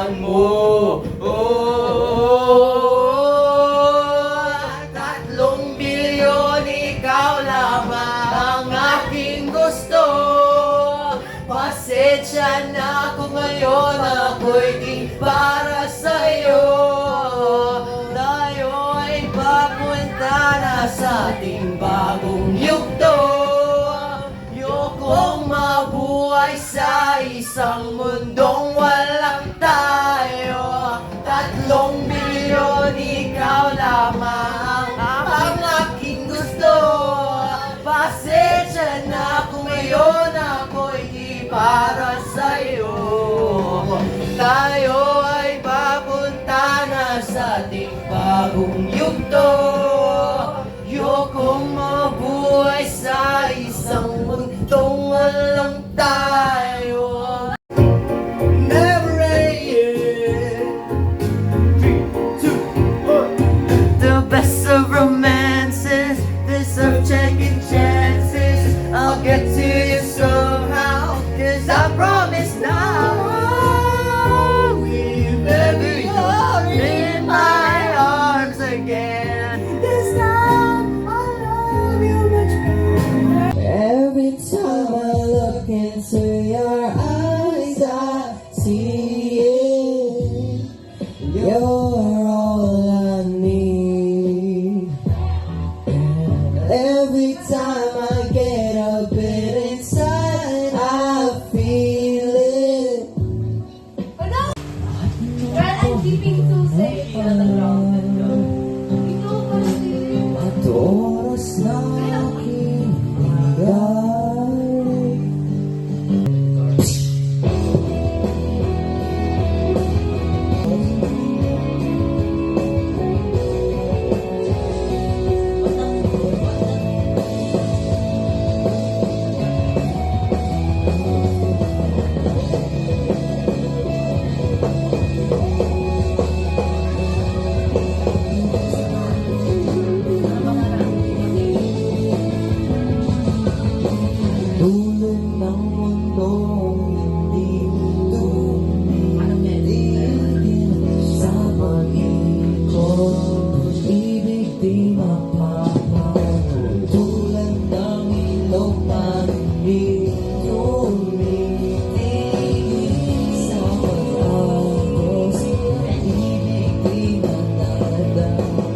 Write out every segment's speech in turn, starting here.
katawan mo. Tatlong bilyon, ikaw lamang ang aking gusto. Pasensya na kung ngayon ako'y di para sa'yo. Tayo ay papunta na sa ating bagong yugto. Yokong mabuhay sa isang mundong walang tayo. Tatlong bilyon, ikaw lamang ang aking gusto. Pasensya na kung ngayon ako'y di para sa'yo. Tayo ay papunta na sa ating bagong yugto. Yokong mabuhay sa isang mundong walang tayo. Never end. 3, 2, 1. The best of romances deserve second chances. I'll get to you somehow, 'cause I promise now we'll never in my arms again. This time I'll love you much more. Every time I look into your eyes, I see it. You're all I need. And every time I get a bit inside, I feel it. Well, I'm keeping to say on the ground. Ito kasi. At oras na aking hingay. Tulad ng mundong hindi tumigil sa pag-ikot, ibig di mapapagod. Tulad ng ilog na hindi tumitigil sa pag-agos, ibig di manadamo.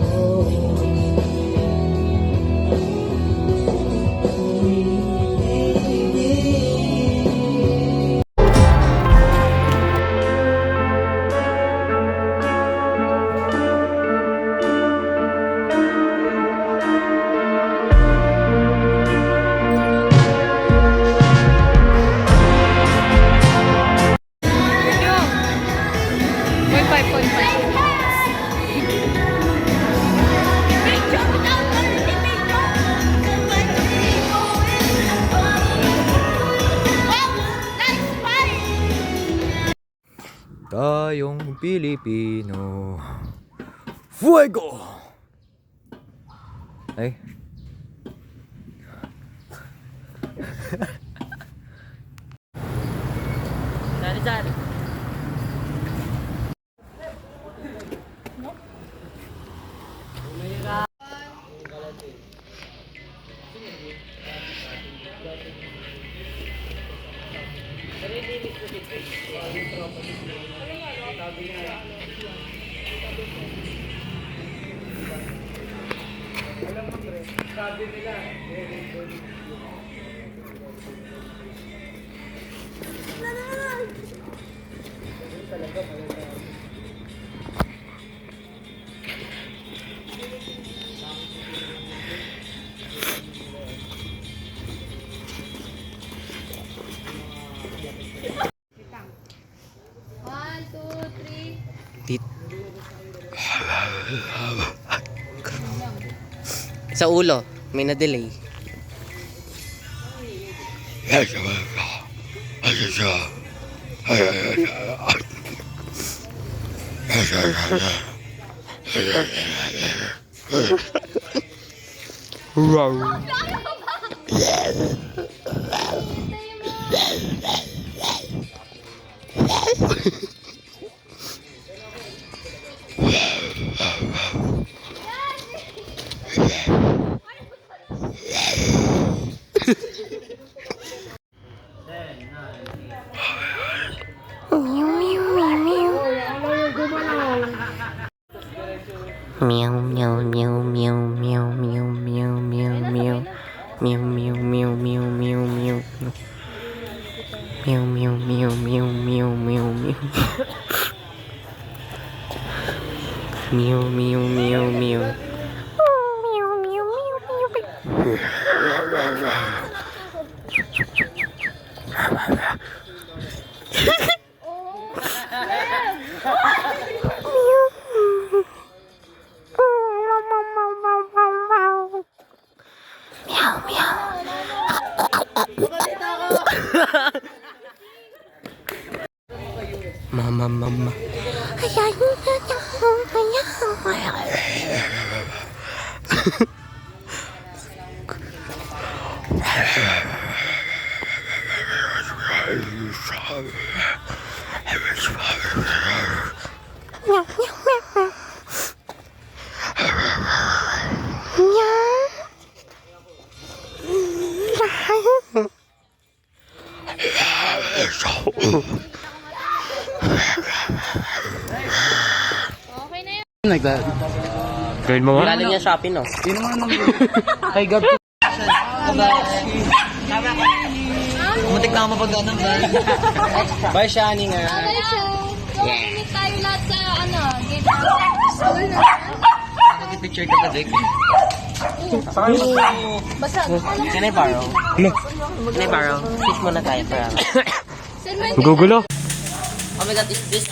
Tayong Pilipino. Fuego! Ay. Sari-sari. One, two, three. Sa ulo, may na-delay. Meow meow meow meow meow meow meow meow meow. Meow meow meow meow meow meow. Meow meow meow meow meow meow meow. Meow meow meow meow. Mama, mama. Okay na yun. Like that. Gawin mo nga. Galing niya Shopee, no? Yun naman ang kay God. Muntik na ako mapagdaan ng van. Bye, Shani nga. Okay, so, meet tayo lahat sa, gate school na. Nag-picture ka pa, Dick. Basta, Can I borrow? Can I borrow? Kiss muna tayo para. send mo Gugulo. Oh my god, is this?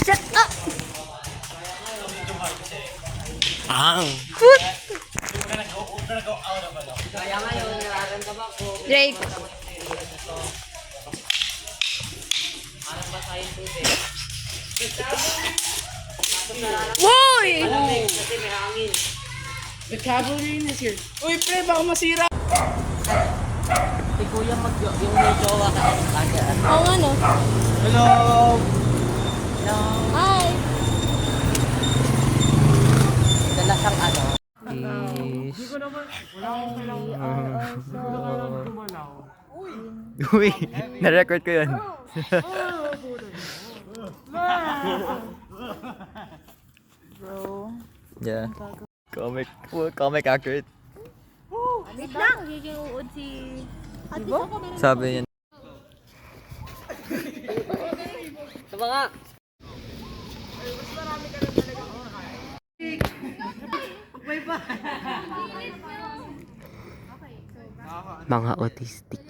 Shut up! Ang. Drake. Woy! The cavalry is here. Uy, pre, baka masira. Si kuya yung may jowa ka. Oo nga, no? Hello! Hi! Dala siyang ano. Uy, na-record ko yun. Yeah. Comic accurate. Wait lang, giging uod si... Sabi niya. Tama nga. Mga autistic.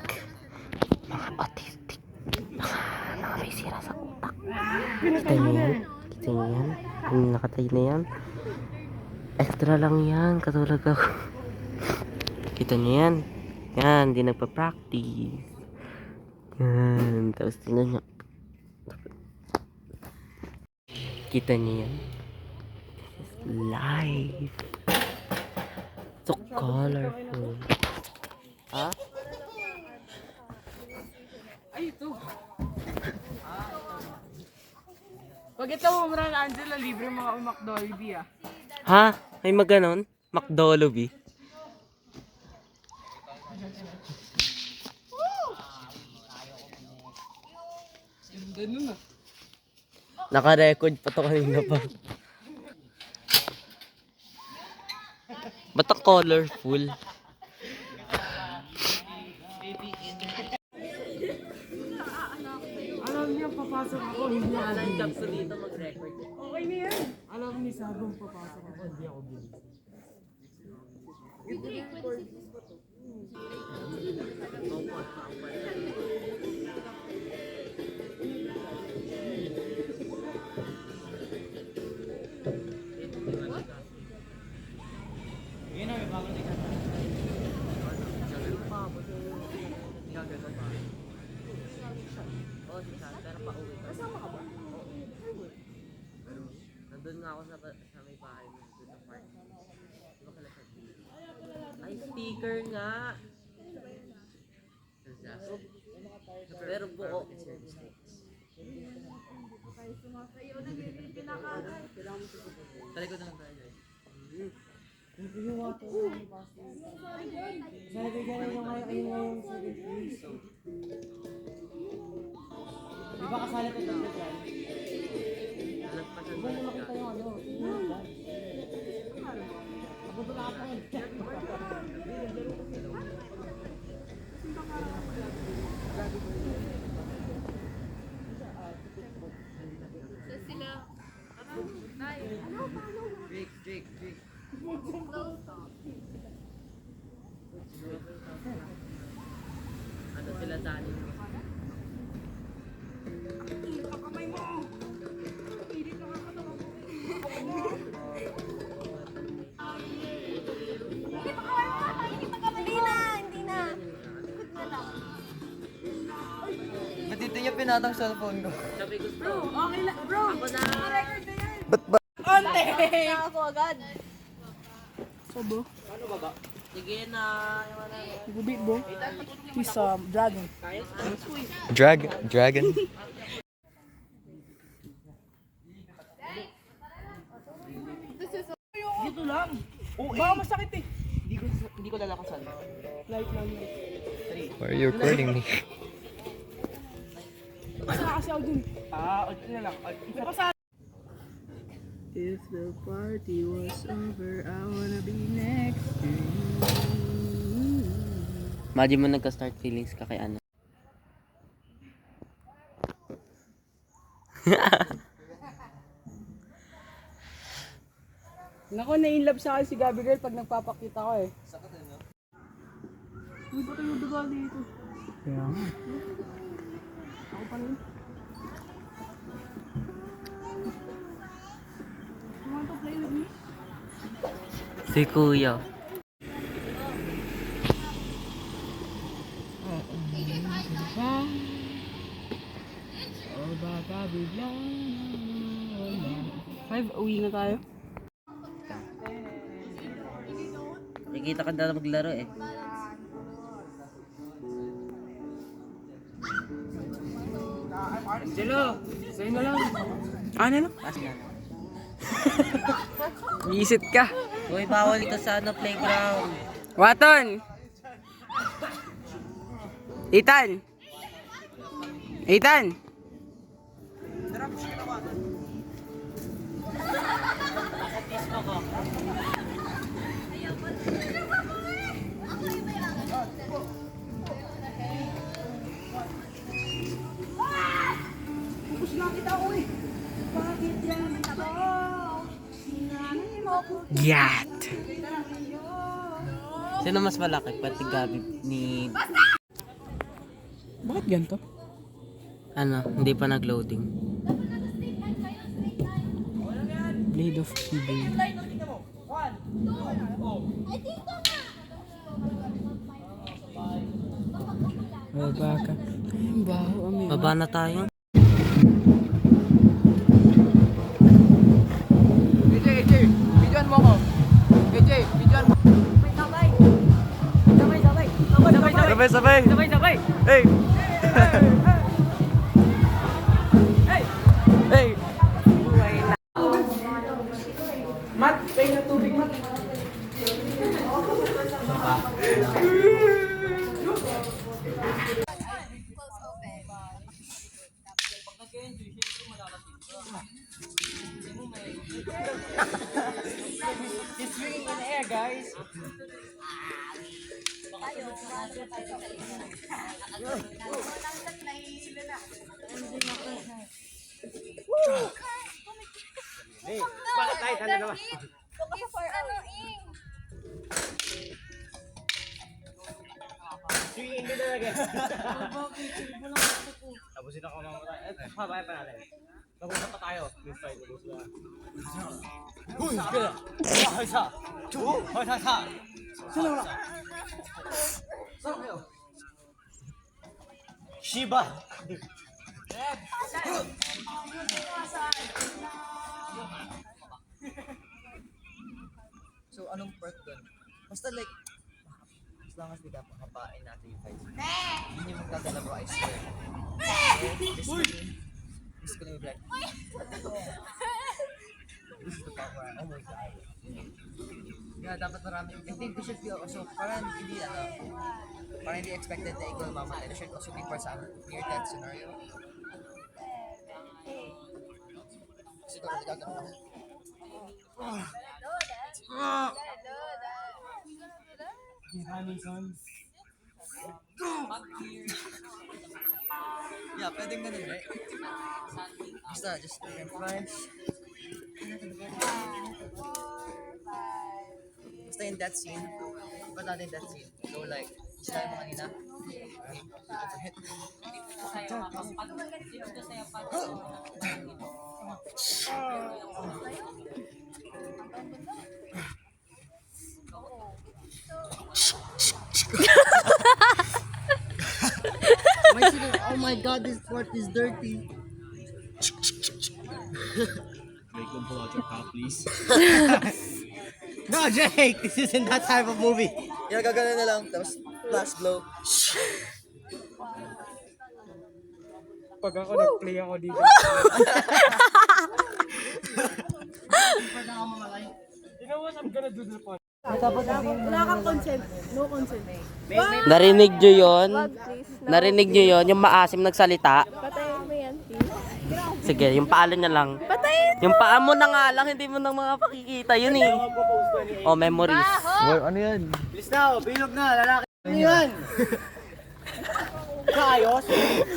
Mga autistic. Mga may sira sa utak. Kita niyo yan? Kita niyo yan? Yung nakatay na yan? Extra lang yan. Katulad ako. Kita niyo yan? Yan, di nagpa-practice. Yan. Tapos tingnan niyo. Kita niyo yan? This is life. So colorful. Ha? Ay, ito. Pag ito umrang Angela, libre mga McDolby ah. Ha? May maganon? McDolby. Ganun ah. Naka-record pa to kanina pa. Ba't ang colorful? Alam niya, papasok ako, hindi ako bilis. dito mag-record. Okay na yan. Alam ni Sabong papasok ako, hindi ako bilis. Nandun nga ako sa may bahay mo, dun sa park. Di ba kala sa ay, sticker nga! Pero buo. Talikod na lang tayo, guys. Sabi ka na yung kayo ngayon sa Netflix. Di ba kasali ko dito dyan? Di ba na makita yung ano? Ano sila sa anin? Hindi na. Ikot na lang. Ba't dito niya pinatang cellphone ko? Sabi ko, Bro, okay lang. Bro, ako na. record na yan. Onte! Ako agad. Sobo. Sige na. Gubit bo. He's dragon. Dragon. Dito lang. Baka masakit eh. Hindi ko lalakasan. Light lang. Why are you recording me? Basta kasi ako dun. Ito na lang. Ito sa If the party was over, I wanna be next to you. Imagine mo nagka-start feelings ka kay ano. Nako, na-inlove sa akin si Gabi Girl pag nagpapakita ko eh. Uy, ba't yung duga dito? Kaya nga. Ako pa rin. You want to play with me? Si Kuya. O baka biglang wala. 5, uwi na tayo. Nakikita ka na maglaro eh. Angelo, sa'yo na lang. Ano lang? Visit ka. Uy, bawal ito sa ano, playground. Waton! Ethan! Ethan! Yat! Sino mas malaki? Pati Gabi ni... Bakit ganito? Ano, hindi pa nag-loading. Blade of Evil. O baka. Ay, baho amigo. Baba na tayo. AJ, videoan mo ko. AJ, videoan mo. Sabay. Hey. Hey. Mat, tayo na tubig, Mat. It's swinging in the air, guys. Bakit tayo? Ano naman? Looking for ano, ing. Tapusin ako mamatay. Pabaya pa natin. Mag-usap pa tayo. This fight, mag-usap. Huy! Kaya! Hoy sa! Hoy sa! Sino wala? Saan kayo? Shiba! So, anong perk doon? Basta like, as long as di ka pakapain natin yung fight. Hindi niyo magkagala bro, I swear. This ko na yung black. This is the power. Oh my god. Yeah, dapat marami. I think we should be also, parang hindi parang hindi expected na ikaw mamatay. There should also be for some near-death scenario. Siguro hindi gagawin ako. Yeah, pwedeng ganun, right? Basta, just french. Basta in that scene. But not in that scene. So like, sinabi mo kanina. Oh my god, this part is dirty. Jake, don't pull out your cock, please. No, Jake! This isn't that type of movie. Yung gagana na lang, tapos flash glow. Pag ako nag-play ako dito. You know what? I'm gonna do this one. Wala kang consent. No consent. Narinig nyo yun? Narinig nyo yun? Yung maasim nagsalita? Patayin mo yan, please. Sige, yung paalan niya lang. Patayin! Yung paa mo na nga lang, hindi mo nang mga pakikita yun eh. Oh, memories. Ano yan? Bilis na, bilog na, lalaki. Ano yan? Kaayos?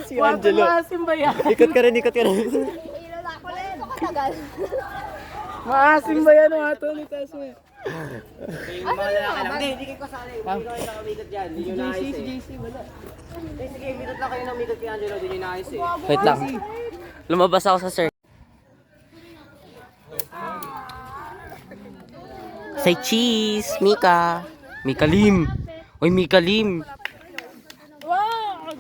Si Angelo. Maasim ba yan? Ikot ka rin, ikot ka rin. Ilala ko lang. Ito katagal. Maasim ba yan? Tuloy tayo mo yan. Yung mga lalaki lang. Hindi kayo kasali. Hindi kayo nakamikat dyan. Hindi nyo naayos eh. JC, wala. Sige, mitot lang kayo namikat kay Angelo. Hindi nyo naayos eh. Wait lang. Lumabas ako sa sir. Say cheese, Mika. Mika Lim. Uy, Mika Lim. Wow!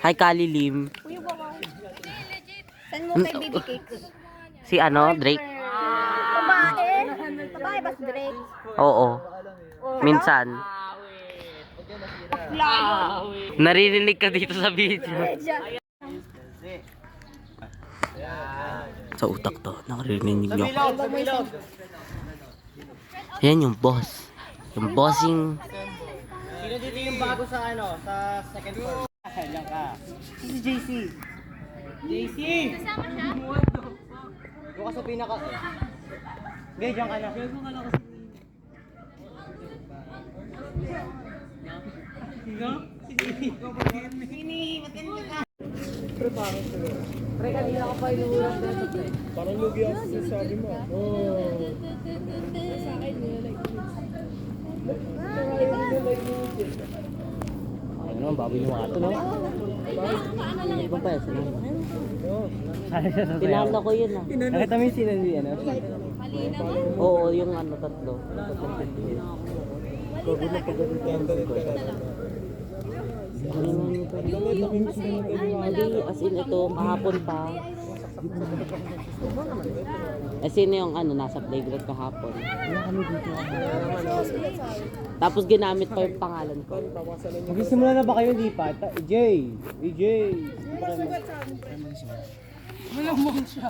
Hi, Kali Lim. Kuya ba ka? Saan mo kay baby cakes? Si ano, Drake? Babae? Babae ba si Drake? Oo. Minsan. Naririnig ka dito sa video. Sa utak to, nakarinig nyo. Sa bilog. Yan yung boss. Yung bossing. Sino dito yung bago sa ano? Sa second floor? Diyan ka. Si JC. JC! Kasama siya? Doon ka sa pinaka. Hindi, diyan ka na. Parang lugi ako sa sabi mo. Ayun naman, baboy yung ato, no? Ibang pa yun. Pinala ko yun, ah. Nakita mo yung sinandi, ano? Oo, yung ano, tatlo. Hindi, as in ito, kahapon pa. Eh, sino yung ano, nasa playground kahapon? Tapos ginamit pa yung pangalan ko. Magsisimula na ba kayo, di pa? EJ! EJ! Malamang siya.